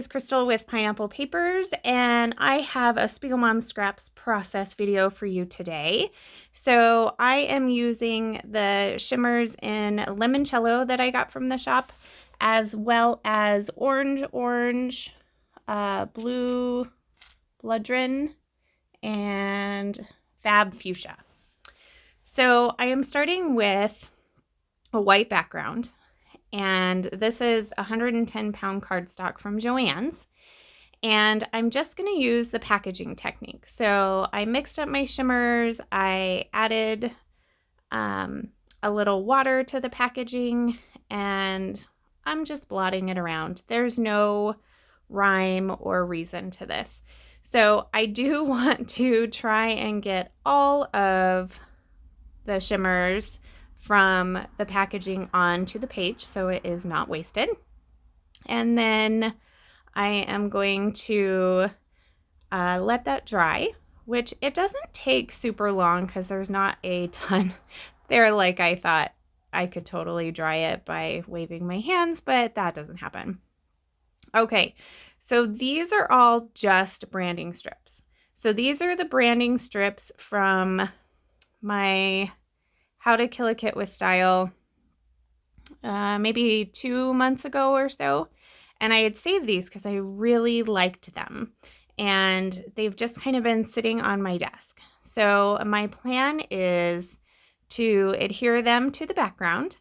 is Crystal with Pineapple Papers, and I have a Spiegelmom Scraps process video for you today. So I am using the shimmers in limoncello that I got from the shop, as well as orange, blue Bludgrin, and fab fuchsia. So I am starting with a white background, and this is 110-pound cardstock from Joann's, and I'm just going to use the packaging technique. So I mixed up my shimmers, I added a little water to the packaging, and I'm just blotting it around. There's no rhyme or reason to this. So I do want to try and get all of the shimmers from the packaging onto the page so it is not wasted. And then I am going to let that dry, which it doesn't take super long because there's not a ton there. Like, I thought I could totally dry it by waving my hands, but that doesn't happen. Okay, so these are all just branding strips. So these are the branding strips from my How to Kill a Kit with Style maybe 2 months ago or so. And I had saved these because I really liked them. And they've just kind of been sitting on my desk. So my plan is to adhere them to the background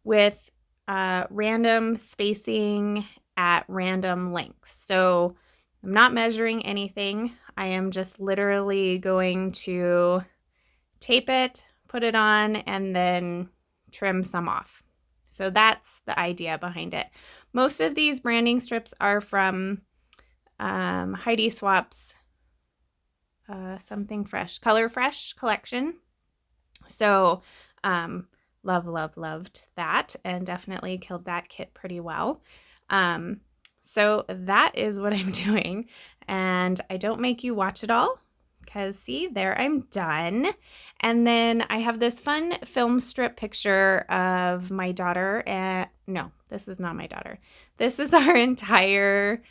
with random spacing at random lengths. So I'm not measuring anything. I am just literally going to tape it, put it on, and then trim some off. So that's the idea behind it. Most of these branding strips are from Heidi Swap's Something Fresh, Color Fresh collection. So loved that, and definitely killed that kit pretty well. So that is what I'm doing, and I don't make you watch it all because see, there, I'm done. And then I have this fun film strip picture of my daughter, and no, this is not my daughter. This is our entire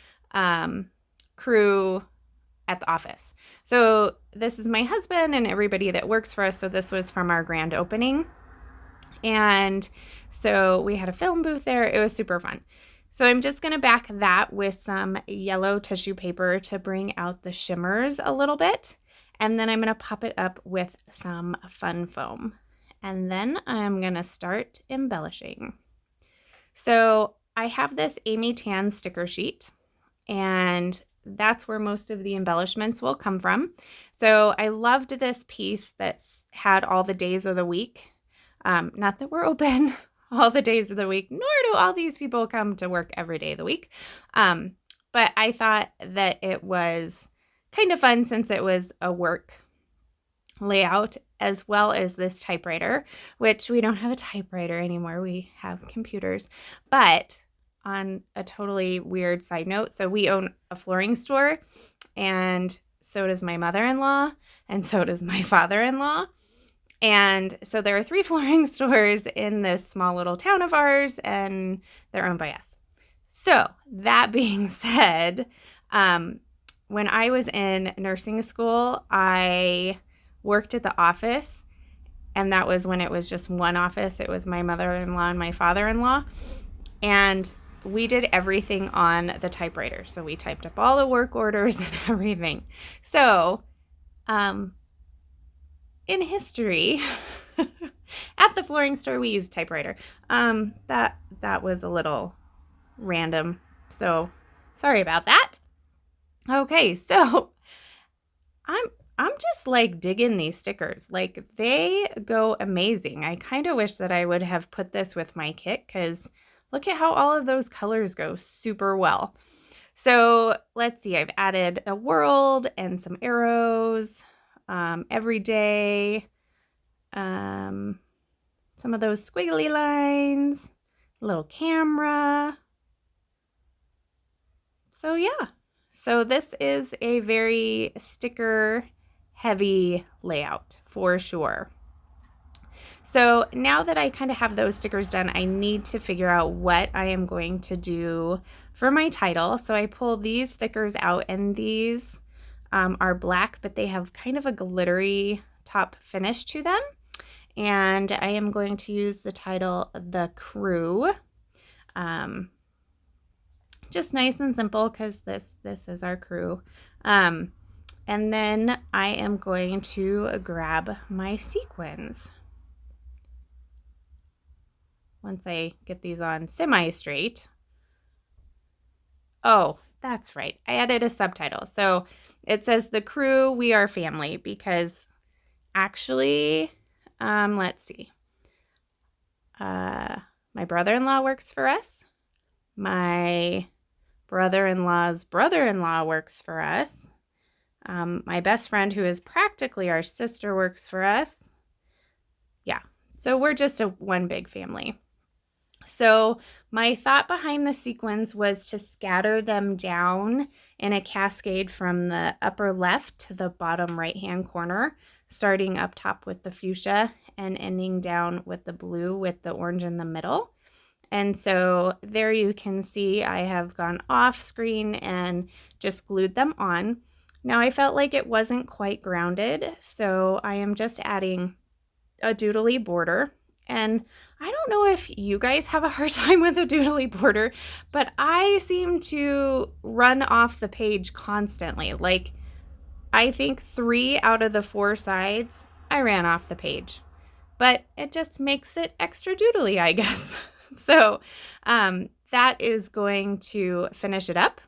crew at the office. So this is my husband and everybody that works for us. So this was from our grand opening. And so we had a film booth there. It was super fun. So I'm just going to back that with some yellow tissue paper to bring out the shimmers a little bit. And then I'm going to pop it up with some fun foam. And then I'm going to start embellishing. So I have this Amy Tan sticker sheet, and that's where most of the embellishments will come from. So I loved this piece that had all the days of the week. Not that we're open all the days of the week, nor do all these people come to work every day of the week. But I thought that it was kind of fun since it was a work layout, as well as this typewriter, which we don't have a typewriter anymore. We have computers. But on a totally weird side note, so we own a flooring store, and so does my mother-in-law, and so does my father-in-law. And so there are 3 flooring stores in this small little town of ours, and they're owned by us. So that being said, when I was in nursing school, I worked at the office, and that was when it was just one office. It was my mother-in-law and my father-in-law, and we did everything on the typewriter. So we typed up all the work orders and everything. So, in history, at the flooring store, we used typewriter. That was a little random. So sorry about that. Okay, so I'm just like digging these stickers. Like, they go amazing. I kind of wish that I would have put this with my kit, because look at how all of those colors go super well. So let's see, I've added a world and some arrows, every day, some of those squiggly lines, a little camera. So yeah, so this is a very sticker heavy layout for sure. So now that I kind of have those stickers done, I need to figure out what I am going to do for my title. So I pull these stickers out, and these are black, but they have kind of a glittery top finish to them. And I am going to use the title The Crew. Just nice and simple, because this is our crew. And then I am going to grab my sequins. Once I get these on semi-straight. Oh, that's right. I added a subtitle. So it says The Crew, We Are Family, because actually, let's see. My brother-in-law works for us. My brother-in-law's brother-in-law works for us. My best friend, who is practically our sister, works for us. Yeah, so we're just one big family. So my thought behind the sequins was to scatter them down in a cascade from the upper left to the bottom right-hand corner, starting up top with the fuchsia and ending down with the blue with the orange in the middle. And so there you can see I have gone off screen and just glued them on. Now I felt like it wasn't quite grounded, so I am just adding a doodly border. And I don't know if you guys have a hard time with a doodly border, but I seem to run off the page constantly. Like, I think 3 out of the 4 sides, I ran off the page. But it just makes it extra doodly, I guess. So that is going to finish it up.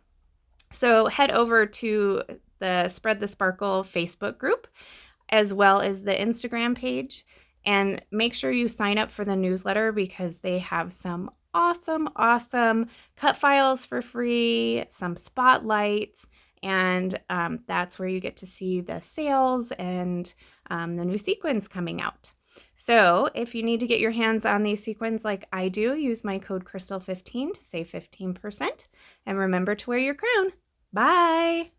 So head over to the Spread the Sparkle Facebook group, as well as the Instagram page, and make sure you sign up for the newsletter, because they have some awesome cut files for free, some spotlights, and that's where you get to see the sales and the new sequins coming out. So if you need to get your hands on these sequins like I do, use my code Crystal15 to save 15%. And remember to wear your crown. Bye!